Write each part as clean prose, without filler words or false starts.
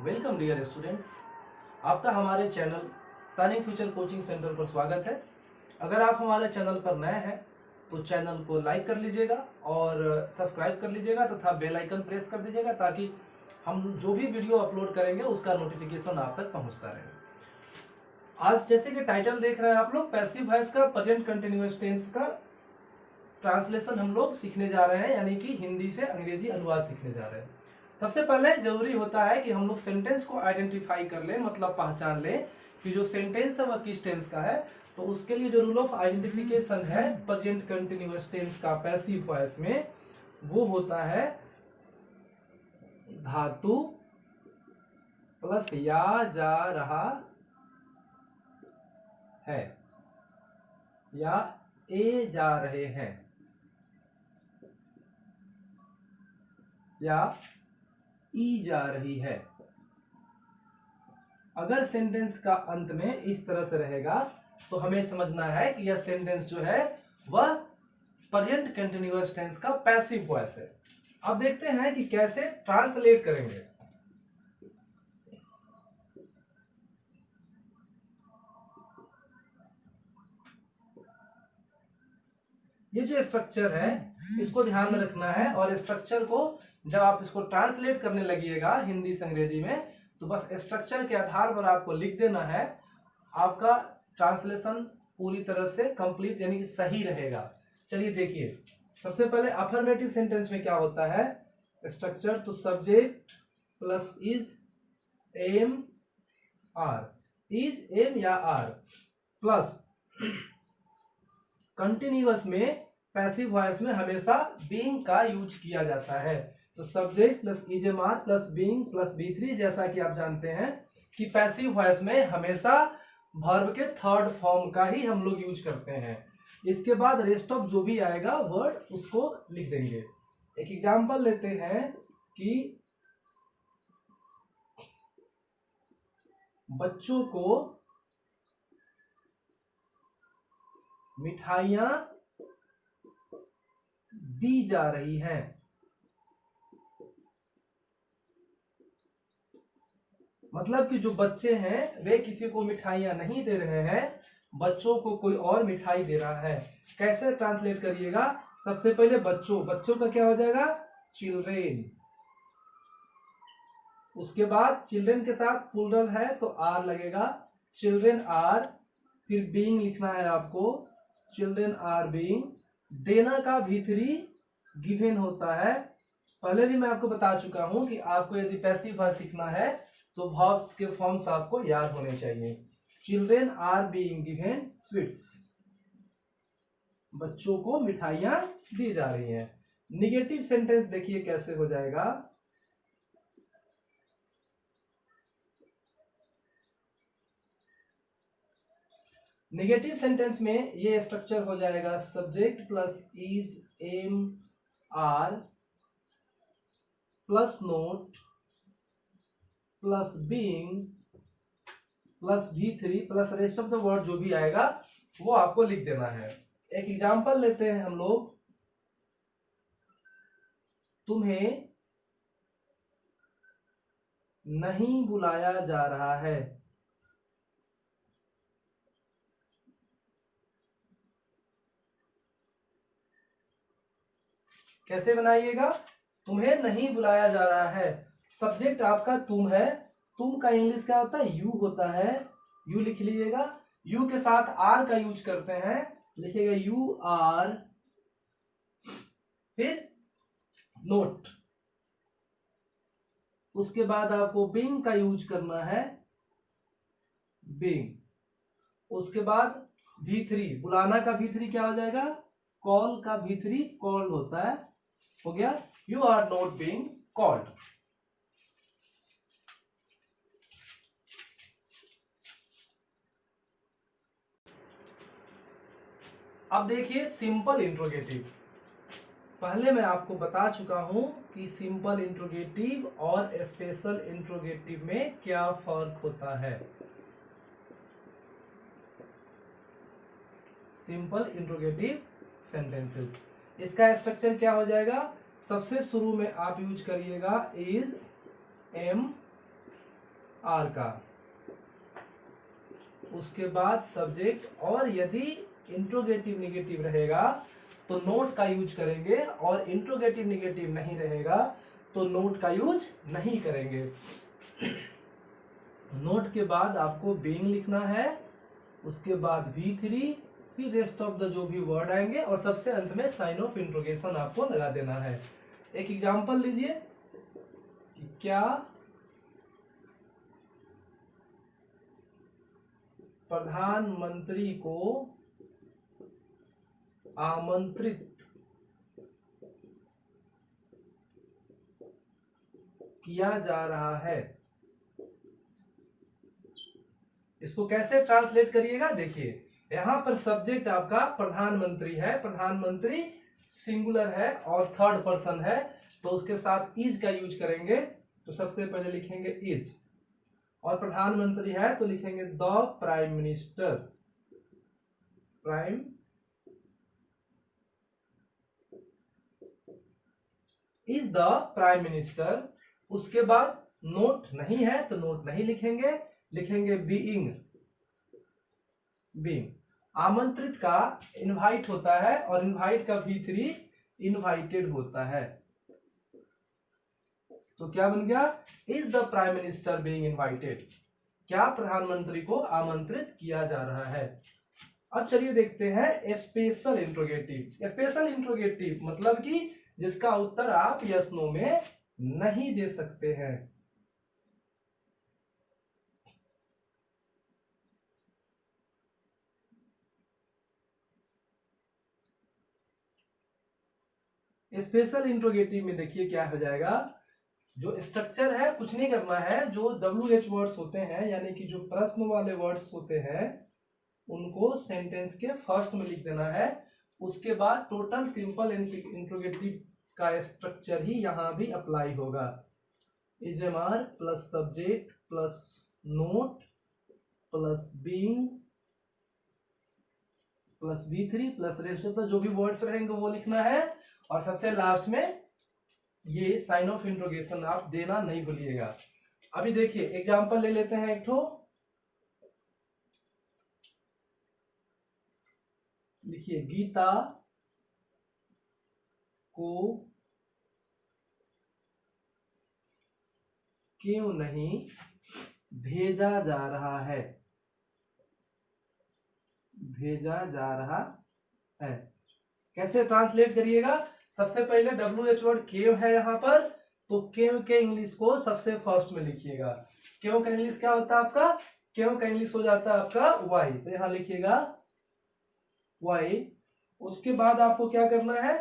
Welcome dear students, आपका हमारे channel signing future coaching centre पर स्वागत है। अगर आप हमारे चैनल पर नए हैं तो चैनल को लाइक कर लीजिएगा और सब्सक्राइब कर लीजिएगा तथा बेल आइकन प्रेस कर दीजिएगा ताकि हम जो भी वीडियो अपलोड करेंगे उसका नोटिफिकेशन आप तक पहुंचता रहे। आज जैसे कि टाइटल देख रहे हैं आप लोग, पैसिव वॉइस का प्रेजेंट कंटिन्यूअस टेंस का ट्रांसलेशन हम लोग सीखने जा रहे हैं, यानी कि हिंदी से अंग्रेजी अनुवाद सीखने जा रहे हैं। सबसे पहले जरूरी होता है कि हम लोग सेंटेंस को आइडेंटिफाई कर लें, मतलब पहचान लें कि जो सेंटेंस है वह किस टेंस का है। तो उसके लिए जो रूल ऑफ आइडेंटिफिकेशन है प्रेजेंट कंटिन्यूअस टेंस का पैसिव वॉइस में, वो होता है धातु प्लस या जा रहा है या ए जा रहे हैं या ई जा रही है। अगर सेंटेंस का अंत में इस तरह से रहेगा तो हमें समझना है कि यह सेंटेंस जो है वह प्रेजेंट कंटिन्यूअस टेंस का पैसिव वॉइस है। अब देखते हैं कि कैसे ट्रांसलेट करेंगे। ये जो स्ट्रक्चर है इसको ध्यान में रखना है और स्ट्रक्चर को जब आप इसको ट्रांसलेट करने लगिएगा हिंदी से अंग्रेजी में तो बस स्ट्रक्चर के आधार पर आपको लिख देना है। आपका ट्रांसलेशन पूरी तरह से कंप्लीट यानी कि सही रहेगा। चलिए देखिए, सबसे पहले अफर्मेटिव सेंटेंस में क्या होता है, स्ट्रक्चर तो subject plus is am are, is am या आर प्लस कंटिन्यूअस में पैसिव वॉइस में हमेशा बीइंग का यूज किया जाता है। तो subject plus is am are plus being plus बी3, जैसा कि आप जानते हैं कि पैसिव वॉइस में हमेशा वर्ब के थर्ड फॉर्म का ही हम लोग यूज करते हैं। इसके बाद रेस्ट ऑफ जो भी आएगा वर्ड उसको लिख देंगे। एक एग्जांपल लेते हैं कि बच्चों को मिठाइयां दी जा रही हैं। मतलब कि जो बच्चे हैं वे किसी को मिठाइयां नहीं दे रहे हैं, बच्चों को कोई और मिठाई दे रहा है। कैसे ट्रांसलेट करिएगा, सबसे पहले बच्चों, बच्चों का क्या हो जाएगा, चिल्ड्रेन। उसके बाद चिल्ड्रेन के साथ प्लूरल है तो आर लगेगा, चिल्ड्रेन आर। फिर बीइंग लिखना है आपको, चिल्ड्रेन आर बीइंग। देना का भीतरी गिवन होता है। पहले भी मैं आपको बता चुका हूं कि आपको यदि पैसिव वॉइस सीखना है तो वर्ब्स के फॉर्म्स आपको याद होने चाहिए। Children are being given sweets, बच्चों को मिठाइयां दी जा रही हैं। निगेटिव सेंटेंस देखिए कैसे हो जाएगा। नेगेटिव सेंटेंस में ये स्ट्रक्चर हो जाएगा subject plus is am are plus not plus being plus भी3 plus rest of the word जो भी आएगा वो आपको लिख देना है। एक एग्जांपल लेते हैं हम लोग, तुम्हें नहीं बुलाया जा रहा है। कैसे बनाइएगा, तुम्हें नहीं बुलाया जा रहा है। सब्जेक्ट आपका तुम है, तुम का इंग्लिश क्या होता है, यू होता है, यू लिख लीजिएगा। यू के साथ आर का यूज करते हैं, लिखिएगा यू आर। फिर नोट, उसके बाद आपको बीइंग का यूज करना है, बीइंग। उसके बाद भी3, बुलाना का भी3 क्या हो जाएगा, कॉल का भी3 कॉल होता है, हो गया you are not being called. अब देखिए सिंपल इंट्रोगेटिव। पहले मैं आपको बता चुका हूं कि सिंपल इंट्रोगेटिव और स्पेशल इंट्रोगेटिव में क्या फर्क होता है। सिंपल इंट्रोगेटिव सेंटेंसेस, इसका स्ट्रक्चर क्या हो जाएगा, सबसे शुरू में आप यूज करिएगा इज एम आर का, उसके बाद सब्जेक्ट, और यदि इंट्रोगेटिव निगेटिव रहेगा तो नोट का यूज करेंगे, और इंट्रोगेटिव निगेटिव नहीं रहेगा तो नोट का यूज नहीं करेंगे। नोट के बाद आपको बीइंग लिखना है, उसके बाद V3, फिर रेस्ट ऑफ द जो भी वर्ड आएंगे, और सबसे अंत में साइन ऑफ इंट्रोगेशन आपको लगा देना है। एक एग्जांपल लीजिए कि क्या प्रधानमंत्री को आमंत्रित किया जा रहा है। इसको कैसे ट्रांसलेट करिएगा, देखिए यहां पर सब्जेक्ट आपका प्रधानमंत्री है, प्रधानमंत्री सिंगुलर है और थर्ड पर्सन है, तो उसके साथ इज का यूज करेंगे। तो सबसे पहले लिखेंगे इज, और प्रधानमंत्री है तो लिखेंगे the prime minister, prime is the prime minister. उसके बाद नोट नहीं है तो नोट नहीं लिखेंगे, लिखेंगे बीइंग, बीइंग। आमंत्रित का इनवाइट होता है, और इनवाइट का V3 इनवाइटेड होता है, तो क्या बन गया, is the prime minister being invited, क्या प्रधानमंत्री को आमंत्रित किया जा रहा है। अब चलिए देखते हैं स्पेशल इंट्रोगेटिव। स्पेशल इंट्रोगेटिव मतलब कि जिसका उत्तर आप यस नो में नहीं दे सकते हैं। स्पेशल इंट्रोगेटिव में देखिए क्या हो जाएगा, जो स्ट्रक्चर है कुछ नहीं करना है, जो WH वर्ड्स होते हैं यानी कि जो प्रश्न वाले वर्ड्स होते हैं उनको सेंटेंस के फर्स्ट में लिख देना है। उसके बाद टोटल सिंपल इंट्रोगेटिव का स्ट्रक्चर ही यहां भी अप्लाई होगा। Is am are plus subject plus not plus being plus V3 plus rest of the जो भी वर्ड्स रहेंगे वो लिखना है, और सबसे लास्ट में ये साइन ऑफ इंट्रोगेशन आप देना नहीं भूलिएगा। अभी देखिए एग्जांपल ले लेते हैं एक ठो, लिखिए गीता को क्यों नहीं भेजा जा रहा है, भेजा जा रहा है। कैसे ट्रांसलेट करिएगा, सबसे पहले WH वर्ड केव है यहाँ पर, तो केव के इंग्लिश को सबसे फर्स्ट में लिखिएगा। केव का इंग्लिश क्या होता है आपका, केव का इंग्लिश हो जाता है आपका वाई, तो यहाँ लिखिएगा वाई। उसके बाद आपको क्या करना है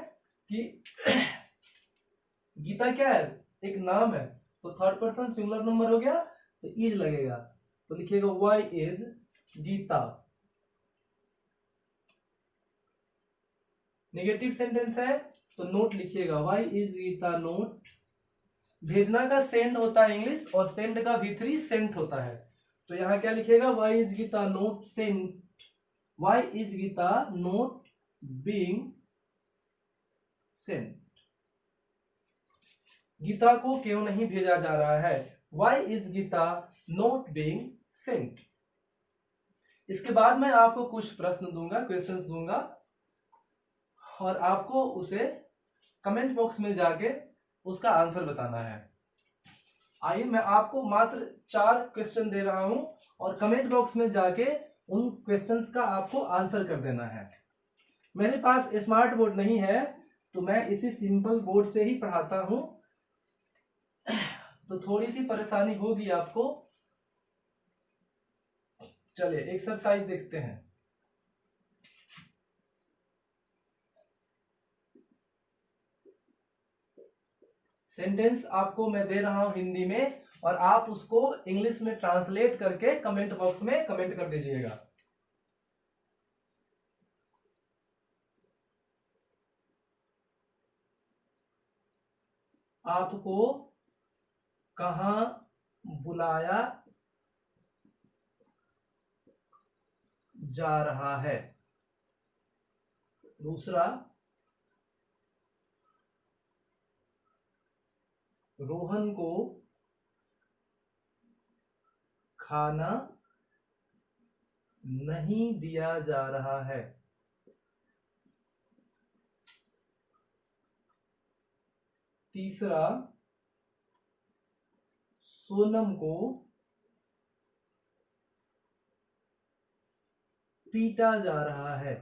कि गीता क्या है, एक नाम है, तो थर्ड पर्सन सिंगुलर नंबर हो गया तो इज लगेगा, तो लिखिएगा why is Geeta. Negative sentence है तो नोट लिखिएगा वाई इज गीता नोट। भेजना का सेंड होता है इंग्लिश, और सेंड का V3 सेंट होता है, तो यहां क्या लिखिएगा why is Geeta not sent, why is Geeta not being sent. Geeta को क्यों नहीं भेजा जा रहा है, why is Geeta not being sent. इसके बाद मैं आपको कुछ प्रश्न दूंगा, क्वेश्चंस दूंगा, और आपको उसे कमेंट बॉक्स में जाके उसका आंसर बताना है। आइए मैं आपको मात्र 4 क्वेश्चन दे रहा हूं, और कमेंट बॉक्स में जाके उन क्वेश्चंस का आपको आंसर कर देना है। मेरे पास स्मार्ट बोर्ड नहीं है तो मैं इसी सिंपल बोर्ड से ही पढ़ाता हूं, तो थोड़ी सी परेशानी होगी आपको। चलिए एक्सरसाइज देखते हैं। सेंटेंस आपको मैं दे रहा हूं हिंदी में, और आप उसको इंग्लिश में ट्रांसलेट करके कमेंट बॉक्स में कमेंट कर दीजिएगा। आपको कहां बुलाया जा रहा है। दूसरा, रोहन को खाना नहीं दिया जा रहा है। तीसरा, सोनम को पीटा जा रहा है।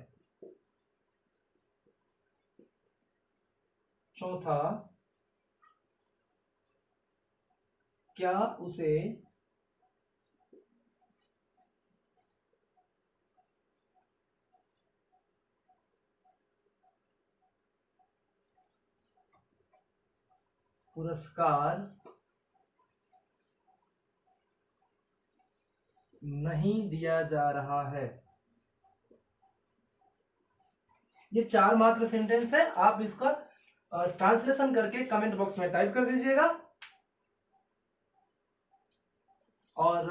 चौथा, क्या उसे पुरस्कार नहीं दिया जा रहा है। ये 4 मात्र सेंटेंस है। आप इसका ट्रांसलेशन करके कमेंट बॉक्स में टाइप कर दीजिएगा और